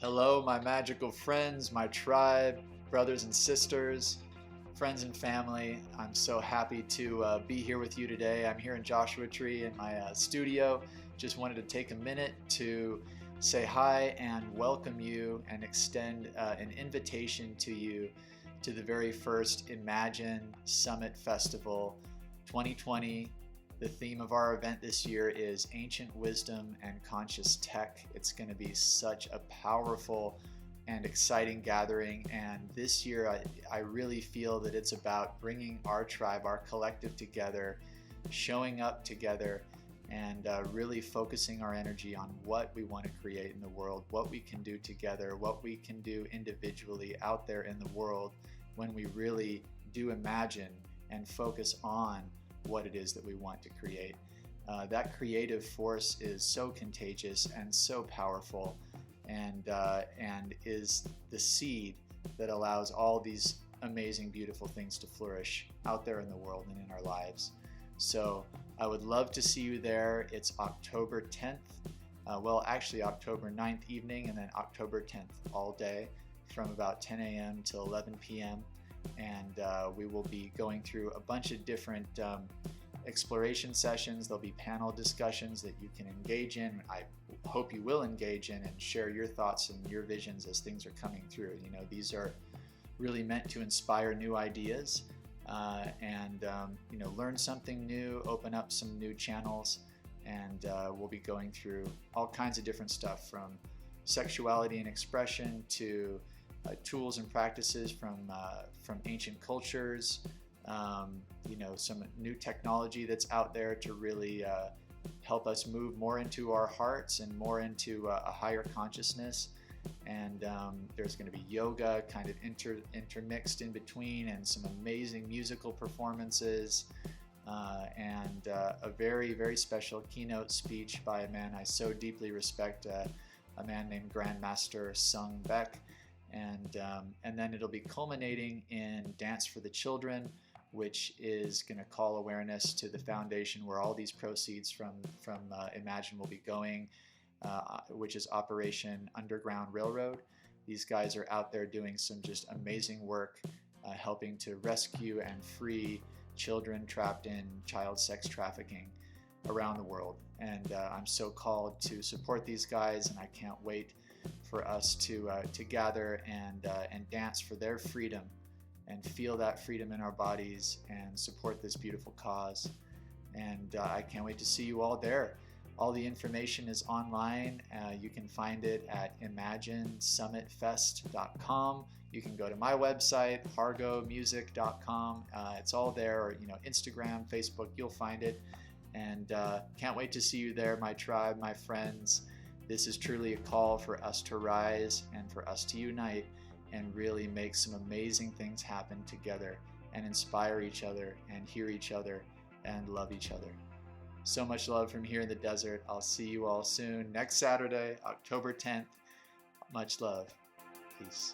Hello, my magical friends, my tribe, brothers and sisters, friends and family. I'm so happy to be here with you today. I'm here in Joshua Tree in my studio. Just wanted to take a minute to say hi and welcome you and extend an invitation to you to the very first Imagine Summit Festival 2020. The theme of our event this year is Ancient Wisdom and Conscious Tech. It's going to be such a powerful and exciting gathering, and this year I really feel that it's about bringing our tribe, our collective together, showing up together, and really focusing our energy on what we want to create in the world, what we can do together, what we can do individually out there in the world when we really do imagine and focus on what it is that we want to create. That creative force is so contagious and so powerful, and is the seed that allows all these amazing, beautiful things to flourish out there in the world and in our lives. So I would love to see you there. It's October 10th, actually October 9th evening, and then October 10th all day from about 10 a.m. till 11 p.m. And we will be going through a bunch of different exploration sessions. There'll be panel discussions that you can engage in. I hope you will engage in and share your thoughts and your visions as things are coming through. You know, these are really meant to inspire new ideas and learn something new, open up some new channels, and we'll be going through all kinds of different stuff, from sexuality and expression to tools and practices from ancient cultures, some new technology that's out there to really help us move more into our hearts and more into a higher consciousness. And there's going to be yoga kind of intermixed in between, and some amazing musical performances, and a very, very special keynote speech by a man I so deeply respect, a man named Grandmaster Sung Beck. And then it'll be culminating in Dance for the Children, which is going to call awareness to the foundation where all these proceeds from Imagine will be going, which is Operation Underground Railroad. These guys are out there doing some just amazing work, helping to rescue and free children trapped in child sex trafficking around the world. And I'm so called to support these guys, and I can't wait for us to gather and dance for their freedom and feel that freedom in our bodies and support this beautiful cause. And I can't wait to see you all there. All the information is online. You can find it at imaginesummitfest.com. You can go to my website, hargomusic.com. It's all there, or Instagram, Facebook, you'll find it. And can't wait to see you there, my tribe, my friends. This is truly a call for us to rise and for us to unite and really make some amazing things happen together and inspire each other and hear each other and love each other. So much love from here in the desert. I'll see you all soon next Saturday, October 10th. Much love. Peace.